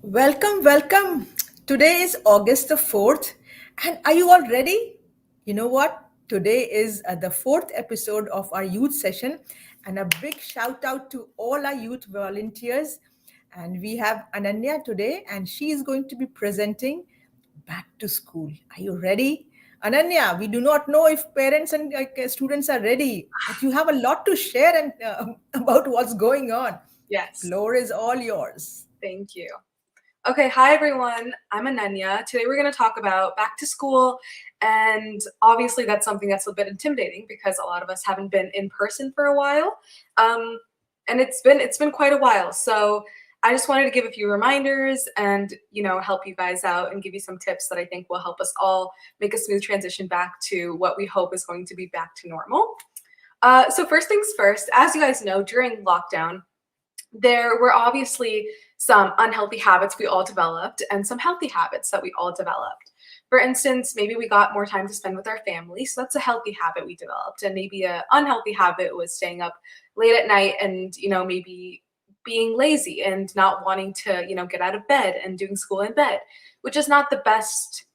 Welcome, welcome. Today is August the 4th. And are you all ready? You know what? Today is the fourth episode of our youth session. And a big shout out to all our youth volunteers. And we have Ananya today, and she is going to be presenting back to school. Are you ready? Ananya, we do not know if parents and students are ready, but you have a lot to share and about what's going on. Yes, Floor is all yours. thank you. Okay, hi everyone. I'm Ananya. Today we're going to talk about back to school, and obviously that's something that's a bit intimidating because a lot of us haven't been in person for a while, and it's been quite a while. So I just wanted to give a few reminders and help you guys out and give you some tips that I think will help us all make a smooth transition back to what we hope is going to be back to normal. So first things first, as you guys know, during lockdown there were obviously some unhealthy habits we all developed and some healthy habits that we all developed. For instance, maybe we got more time to spend with our family, so that's a healthy habit we developed. And maybe an unhealthy habit was staying up late at night and, maybe being lazy and not wanting to, get out of bed and doing school in bed, which is not the best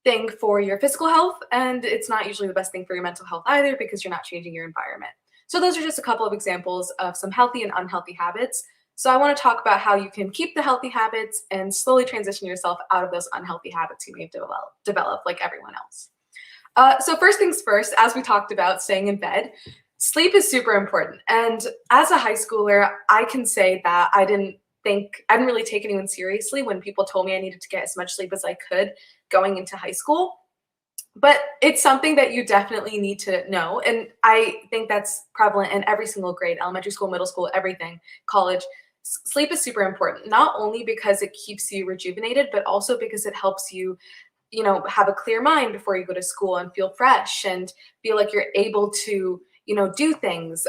thing for your physical health, and it's not usually the best thing for your mental health either because you're not changing your environment. So those are just a couple of examples of some healthy and unhealthy habits. So I want to talk about how you can keep the healthy habits and slowly transition yourself out of those unhealthy habits you may have developed like everyone else. So first things first, as we talked about staying in bed, sleep is super important. And as a high schooler, I can say that I didn't really take anyone seriously when people told me I needed to get as much sleep as I could going into high school. But it's something that you definitely need to know. And I think that's prevalent in every single grade, elementary school, middle school, everything, college. Sleep is super important, not only because it keeps you rejuvenated, but also because it helps you, have a clear mind before you go to school and feel fresh and feel like you're able to, do things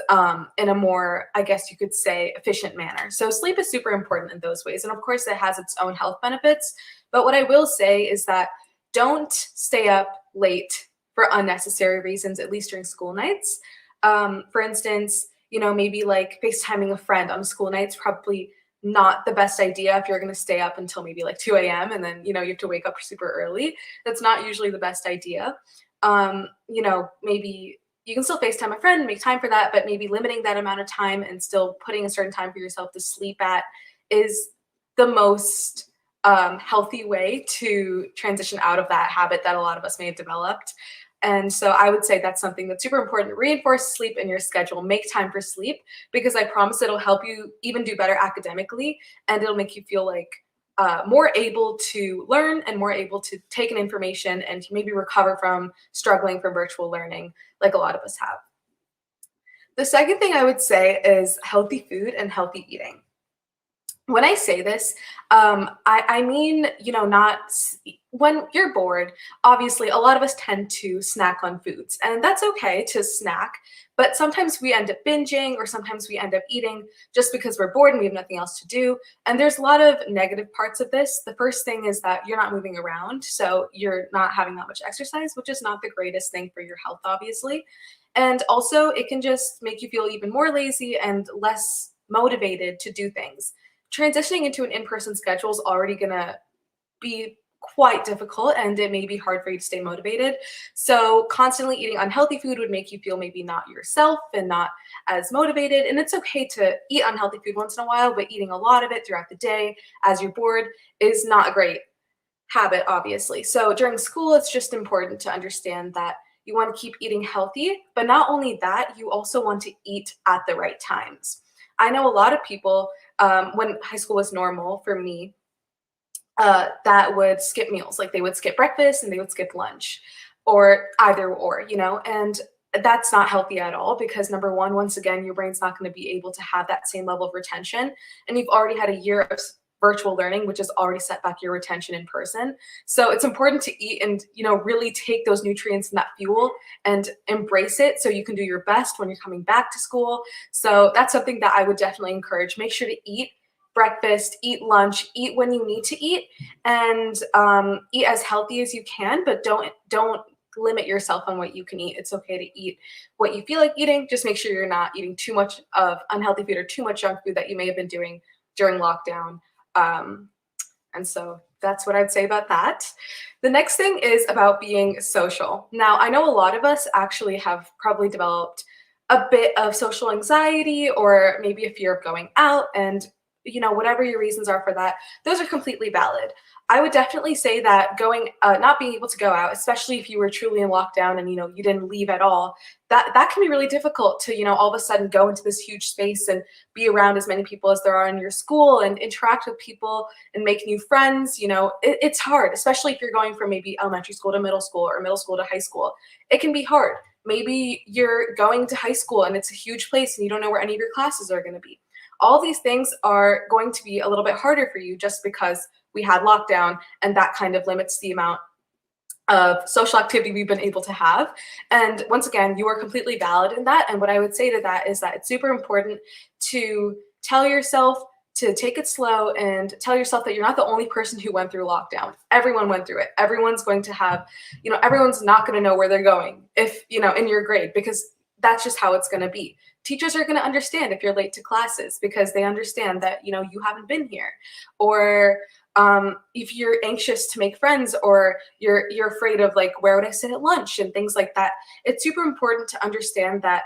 in a more, I guess you could say, efficient manner. So sleep is super important in those ways. And of course, it has its own health benefits. But what I will say is that don't stay up late for unnecessary reasons, at least during school nights. For instance, maybe like FaceTiming a friend on a school night's probably not the best idea if you're going to stay up until maybe like 2 a.m. and then, you have to wake up super early. That's not usually the best idea. Maybe you can still FaceTime a friend, make time for that, but maybe limiting that amount of time and still putting a certain time for yourself to sleep at is the most healthy way to transition out of that habit that a lot of us may have developed. And so I would say that's something that's super important. Reinforce sleep in your schedule. Make time for sleep because I promise it'll help you even do better academically, and it'll make you feel like more able to learn and more able to take in information and maybe recover from struggling from virtual learning like a lot of us have. The second thing I would say is healthy food and healthy eating. When I say this, I mean, not when you're bored, obviously, a lot of us tend to snack on foods, and that's okay to snack. But sometimes we end up binging, or sometimes we end up eating just because we're bored and we have nothing else to do. And there's a lot of negative parts of this. The first thing is that you're not moving around, so you're not having that much exercise, which is not the greatest thing for your health, obviously. And also, it can just make you feel even more lazy and less motivated to do things. Transitioning into an in-person schedule is already going to be quite difficult, and it may be hard for you to stay motivated. So constantly eating unhealthy food would make you feel maybe not yourself and not as motivated. And it's okay to eat unhealthy food once in a while, but eating a lot of it throughout the day as you're bored is not a great habit, obviously. So during school, it's just important to understand that you want to keep eating healthy, but not only that, you also want to eat at the right times. I know a lot of people, when high school was normal for me, that would skip meals. Like they would skip breakfast and they would skip lunch, or either or, and that's not healthy at all because number one, once again, your brain's not going to be able to have that same level of retention. And you've already had a year of virtual learning, which has already set back your retention in person. So it's important to eat and, really take those nutrients and that fuel and embrace it so you can do your best when you're coming back to school. So that's something that I would definitely encourage. Make sure to eat breakfast, eat lunch, eat when you need to eat, and eat as healthy as you can, but don't limit yourself on what you can eat. It's okay to eat what you feel like eating. Just make sure you're not eating too much of unhealthy food or too much junk food that you may have been doing during lockdown. Um, And so that's what I'd say about that. The next thing is about being social. Now, I know a lot of us actually have probably developed a bit of social anxiety or maybe a fear of going out, and whatever your reasons are for that, those are completely valid. I would definitely say that not being able to go out, especially if you were truly in lockdown and you didn't leave at all, that can be really difficult to all of a sudden go into this huge space and be around as many people as there are in your school and interact with people and make new friends. It's hard, especially if you're going from maybe elementary school to middle school or middle school to high school. It can be hard. Maybe you're going to high school and it's a huge place and you don't know where any of your classes are going to be. All these things are going to be a little bit harder for you just because we had lockdown, and that kind of limits the amount of social activity we've been able to have. And once again, you are completely valid in that. And what I would say to that is that it's super important to tell yourself to take it slow and tell yourself that you're not the only person who went through lockdown. Everyone went through it. Everyone's going to have, everyone's not going to know where they're going if, in your grade, because that's just how it's going to be. Teachers are going to understand if you're late to classes because they understand that, you haven't been here. Or if you're anxious to make friends, or you're afraid of like, where would I sit at lunch and things like that. It's super important to understand that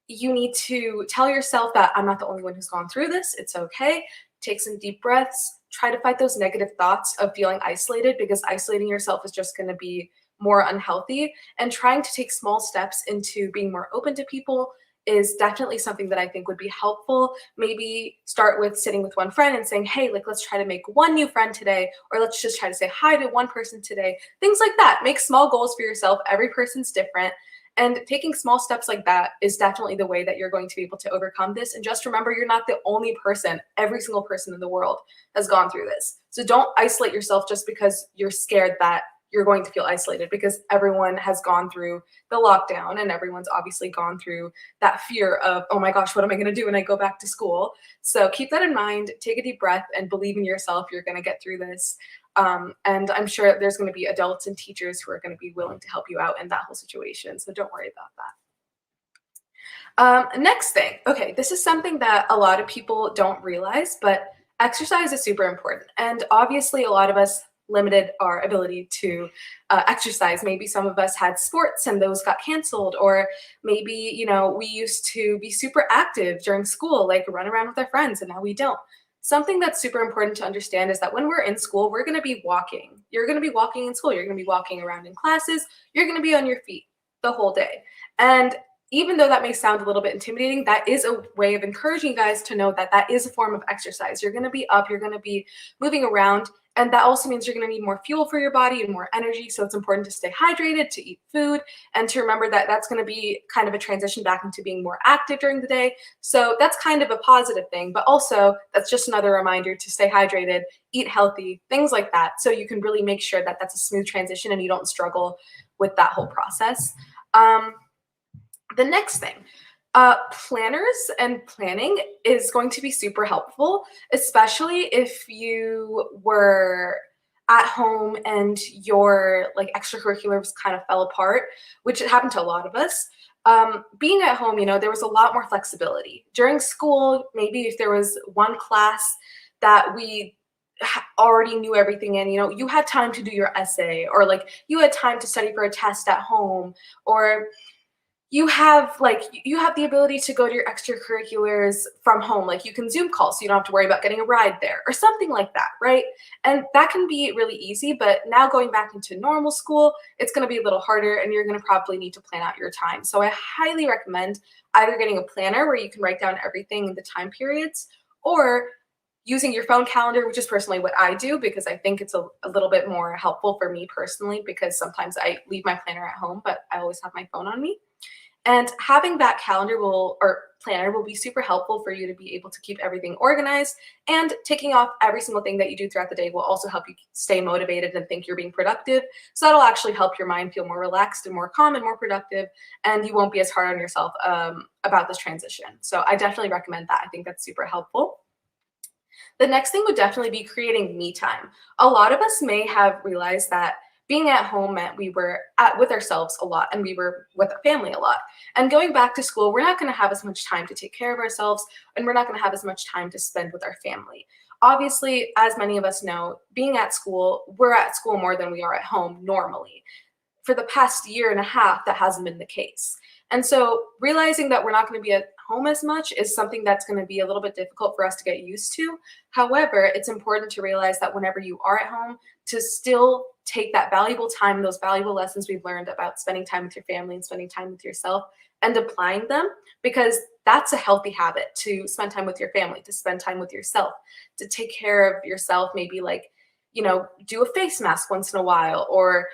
you need to tell yourself that I'm not the only one who's gone through this. It's okay. Take some deep breaths. Try to fight those negative thoughts of feeling isolated, because isolating yourself is just going to be more unhealthy. And trying to take small steps into being more open to people is definitely something that I think would be helpful. Maybe start with sitting with one friend and saying, hey, like, let's try to make one new friend today, or let's just try to say hi to one person today. Things like that. Make small goals for yourself. Every person's different. And taking small steps like that is definitely the way that you're going to be able to overcome this. And just remember, you're not the only person. Every single person in the world has gone through this. So don't isolate yourself just because you're scared that you're going to feel isolated, because everyone has gone through the lockdown and everyone's obviously gone through that fear of, oh my gosh, what am I going to do when I go back to school? So keep that in mind, take a deep breath, and believe in yourself. You're going to get through this. And I'm sure there's going to be adults and teachers who are going to be willing to help you out in that whole situation. So don't worry about that. Next thing. Okay, this is something that a lot of people don't realize, but exercise is super important. And obviously, a lot of us limited our ability to exercise. Maybe some of us had sports and those got canceled, or maybe, we used to be super active during school, like run around with our friends, and now we don't. Something that's super important to understand is that when we're in school, we're going to be walking. You're going to be walking in school. You're going to be walking around in classes. You're going to be on your feet the whole day. And even though that may sound a little bit intimidating, that is a way of encouraging you guys to know that that is a form of exercise. You're going to be up, you're going to be moving around, and that also means you're going to need more fuel for your body and more energy. So it's important to stay hydrated, to eat food, and to remember that that's going to be kind of a transition back into being more active during the day. So that's kind of a positive thing, but also that's just another reminder to stay hydrated, eat healthy, things like that. So you can really make sure that that's a smooth transition and you don't struggle with that whole process. The next thing, planners and planning is going to be super helpful, especially if you were at home and your like extracurriculars kind of fell apart, which happened to a lot of us. Being at home, there was a lot more flexibility. During school, maybe if there was one class that we already knew everything in, you had time to do your essay, or like you had time to study for a test at home, or you have the ability to go to your extracurriculars from home. Like you can Zoom call, so you don't have to worry about getting a ride there or something like that, right? And that can be really easy, but now going back into normal school, it's going to be a little harder, and you're going to probably need to plan out your time. So I highly recommend either getting a planner where you can write down everything in the time periods, or using your phone calendar, which is personally what I do, because I think it's a little bit more helpful for me personally, because sometimes I leave my planner at home, but I always have my phone on me. And having that planner will be super helpful for you to be able to keep everything organized, and ticking off every single thing that you do throughout the day will also help you stay motivated and think you're being productive. So that'll actually help your mind feel more relaxed and more calm and more productive, and you won't be as hard on yourself about this transition. So I definitely recommend that. I think that's super helpful. The next thing would definitely be creating me time. A lot of us may have realized that Being at home meant we were with ourselves a lot and we were with our family a lot. And going back to school, we're not going to have as much time to take care of ourselves, and we're not going to have as much time to spend with our family. Obviously, as many of us know, being at school, we're at school more than we are at home normally. For the past year and a half, that hasn't been the case. And so realizing that we're not going to be at home as much is something that's going to be a little bit difficult for us to get used to. However, it's important to realize that whenever you are at home, to still take that valuable time, those valuable lessons we've learned about spending time with your family and spending time with yourself, and applying them, because that's a healthy habit to spend time with your family, to spend time with yourself, to take care of yourself, maybe like, do a face mask once in a while, or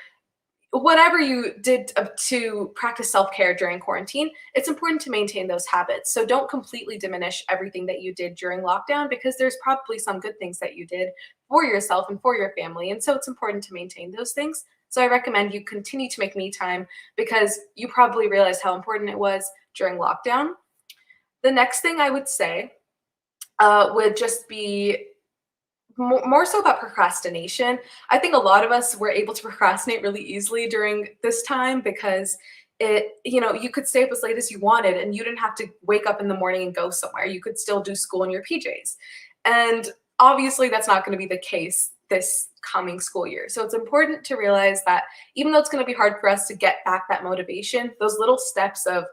whatever you did to practice self-care during quarantine. It's important to maintain those habits. So don't completely diminish everything that you did during lockdown, because there's probably some good things that you did for yourself and for your family. And so it's important to maintain those things. So I recommend you continue to make me time, because you probably realized how important it was during lockdown. The next thing I would say would just be more so about procrastination. I think a lot of us were able to procrastinate really easily during this time, because you could stay up as late as you wanted and you didn't have to wake up in the morning and go somewhere. You could still do school in your PJs. And obviously that's not going to be the case this coming school year. So it's important to realize that even though it's going to be hard for us to get back that motivation, those little steps of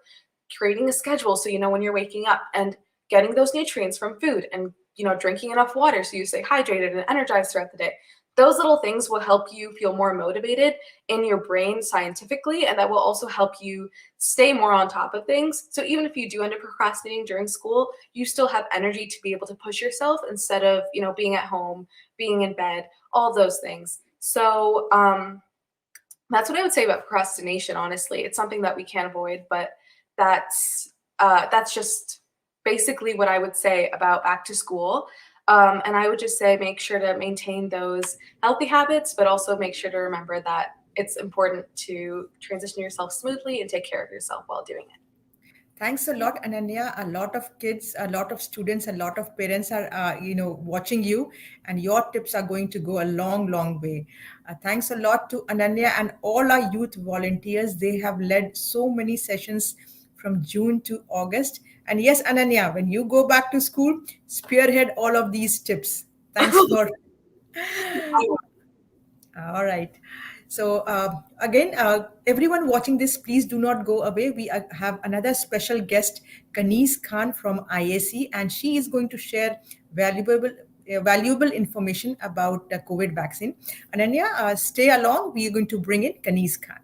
creating a schedule so you know when you're waking up, and getting those nutrients from food, and drinking enough water so you stay hydrated and energized throughout the day. Those little things will help you feel more motivated in your brain scientifically, and that will also help you stay more on top of things. So even if you do end up procrastinating during school, you still have energy to be able to push yourself, instead of being at home, being in bed, all those things. So that's what I would say about procrastination. Honestly, it's something that we can't avoid, but that's just basically what I would say about back to school. And I would just say make sure to maintain those healthy habits, but also make sure to remember that it's important to transition yourself smoothly and take care of yourself while doing it. Thanks a lot, Ananya. A lot of kids, a lot of students, a lot of parents are, watching you, and your tips are going to go a long, long way. Thanks a lot to Ananya and all our youth volunteers. They have led so many sessions from June to August. And yes, Ananya, when you go back to school, spearhead all of these tips. Thanks for all right. So, again, everyone watching this, please do not go away. We have another special guest, Kaneez Khan from IAC, and she is going to share valuable information about the COVID vaccine. Ananya, stay along. We are going to bring in Kaneez Khan.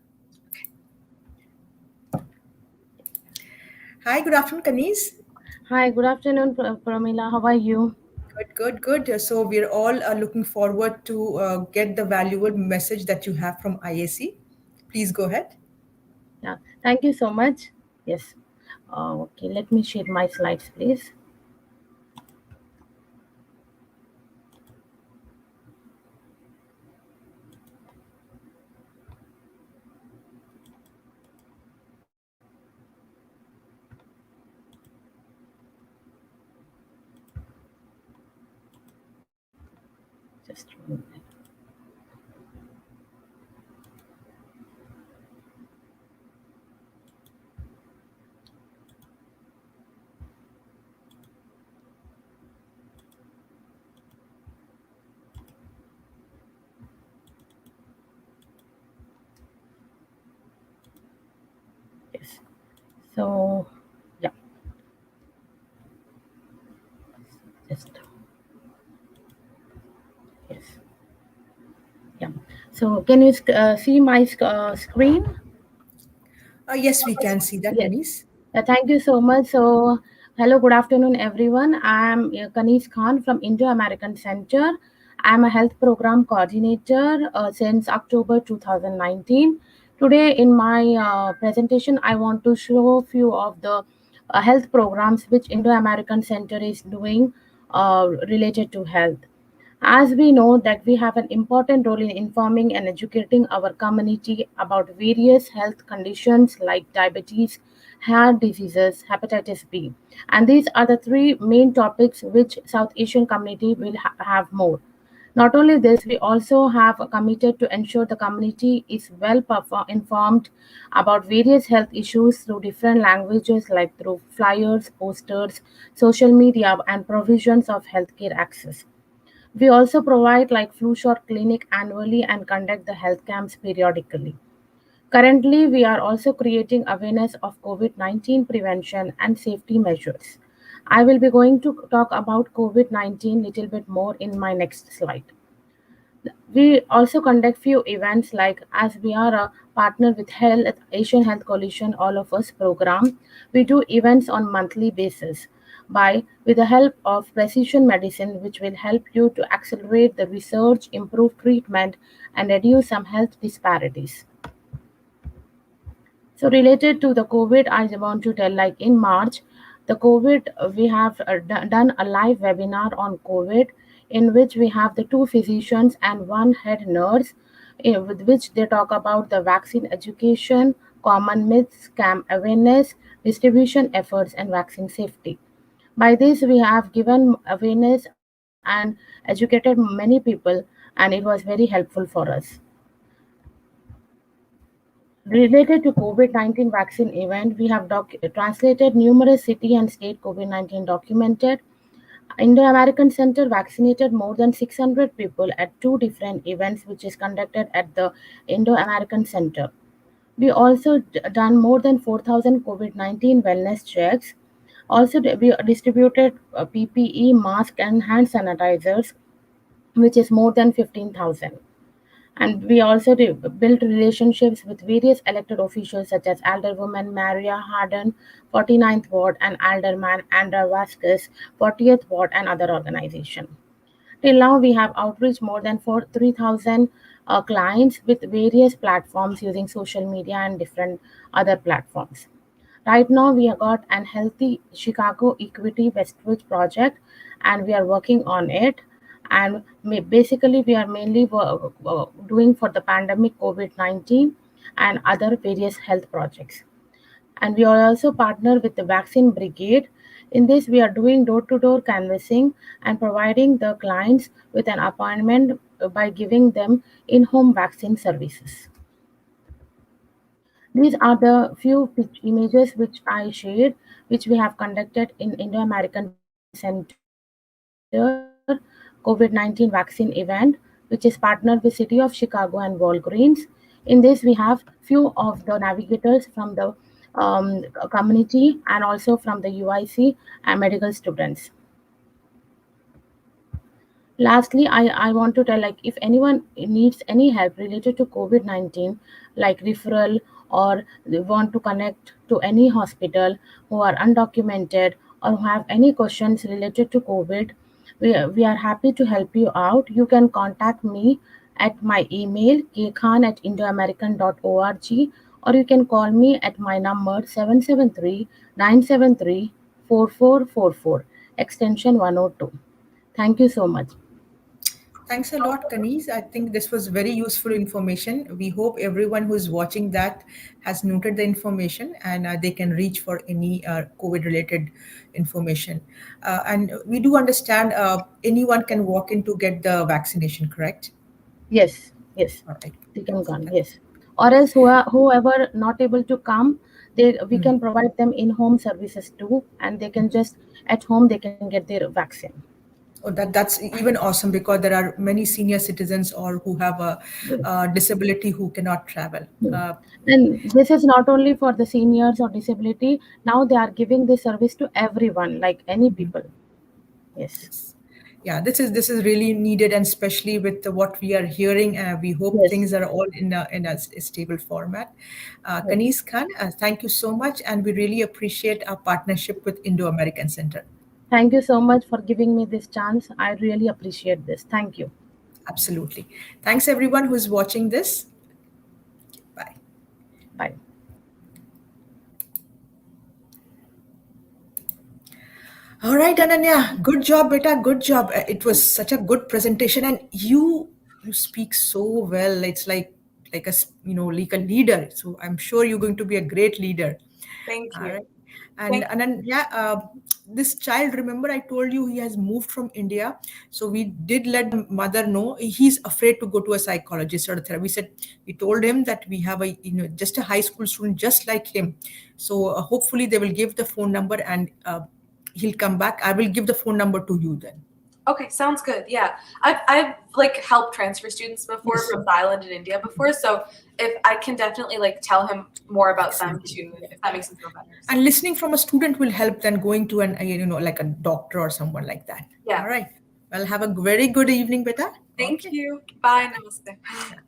Hi, good afternoon, Kaneez. Hi, good afternoon, Pramila. How are you? Good, good, good. So we're all looking forward to get the valuable message that you have from IAC. Please go ahead. Yeah, thank you so much. Yes. Okay, let me share my slides, please. Just a minute. Yes. So, yeah, just yes. Yeah. So, can you see my screen? Yes, we can see that, Yes. Kaneez. Thank you so much. So, hello, good afternoon, everyone. I'm Kaneez Khan from Indo-American Center. I'm a health program coordinator since October 2019. Today, in my presentation, I want to show a few of the health programs which Indo-American Center is doing related to health. As we know that we have an important role in informing and educating our community about various health conditions like diabetes, heart diseases, hepatitis B. And these are the three main topics which South Asian community will have more. Not only this, we also have committed to ensure the community is informed about various health issues through different languages, like through flyers, posters, social media, and provisions of healthcare access. We also provide like flu shot clinic annually and conduct the health camps periodically. Currently, we are also creating awareness of COVID-19 prevention and safety measures. I will be going to talk about COVID-19 little bit more in my next slide. We also conduct few events, like as we are a partner with Health Asian Health Coalition All of Us program. We do events on monthly basis by with the help of precision medicine, which will help you to accelerate the research, improve treatment, and reduce some health disparities. So related to the COVID, I want to tell, like in March, the COVID, we have done a live webinar on COVID, in which we have the two physicians and one head nurse, with which they talk about the vaccine education, common myths, scam awareness, distribution efforts, and vaccine safety. By this, we have given awareness and educated many people, and it was very helpful for us. Related to COVID-19 vaccine event, we have translated numerous city and state COVID-19 documented. Indo-American Center vaccinated more than 600 people at two different events, which is conducted at the Indo-American Center. We also done more than 4,000 COVID-19 wellness checks. Also, we distributed PPE, mask, and hand sanitizers, which is more than 15,000. And we also built relationships with various elected officials such as Alderwoman Maria Harden, 49th Ward, and Alderman Andra Vasquez, 40th Ward, and other organizations. Till now, we have outreached more than 3,000 clients with various platforms using social media and different other platforms. Right now, we have got an Healthy Chicago Equity Westwich project, and we are working on it. And basically, we are mainly doing for the pandemic COVID-19 and other various health projects. And we are also partner with the Vaccine Brigade. In this, we are doing door-to-door canvassing and providing the clients with an appointment by giving them in-home vaccine services. These are the few images which I shared, which we have conducted in Indo-American Center COVID-19 vaccine event, which is partnered with City of Chicago and Walgreens. In this, we have few of the navigators from the community and also from the UIC and medical students. Lastly, I want to tell, like if anyone needs any help related to COVID-19, like referral, or they want to connect to any hospital who are undocumented or who have any questions related to COVID, we are happy to help you out. You can contact me at my email kkhan@indoamerican.org, or you can call me at my number 773-973-4444, extension 102. Thank you so much. Thanks a lot, Kanis. I think this was very useful information. We hope everyone who is watching that has noted the information, and they can reach for any COVID related information. And we do understand anyone can walk in to get the vaccination, correct? Yes, yes, All right. they can So come. that, Yes, or else whoever not able to come, we can provide them in-home services too, and they can just at home they can get their vaccine. oh, that's even awesome because there are many senior citizens or who have a disability who cannot travel. Hmm. And this is not only for the seniors or disability. Now they are giving this service to everyone, like any people. Yes, Yes. Yeah, this is really needed, and especially with what we are hearing, we hope yes, things are all in a stable format. yes. Kanis Khan, thank you so much, and we really appreciate our partnership with Indo-American Center. Thank you so much for giving me this chance. I really appreciate this. Thank you. Absolutely. Thanks everyone who's watching this. Bye. Bye. All right, Ananya, good job, beta. Good job. It was such a good presentation, and you speak so well. It's like like a leader. So I'm sure you're going to be a great leader. Thank All you. right. And Thank Ananya, this child, remember I told you he has moved from India. So we did let the mother know he's afraid to go to a psychologist or a therapist. We told him that we have a, just a high school student just like him. So hopefully they will give the phone number, and he'll come back. I will give the phone number to you then. Okay, sounds good. Yeah, I've like helped transfer students before Yes. from Thailand and India before, so if I can definitely like tell him more about them too, if that makes him feel better. So, And listening from a student will help than going to an like a doctor or someone like that. yeah. All right. Well, have a very good evening, beta. Thank Okay. you. Bye. Namaste.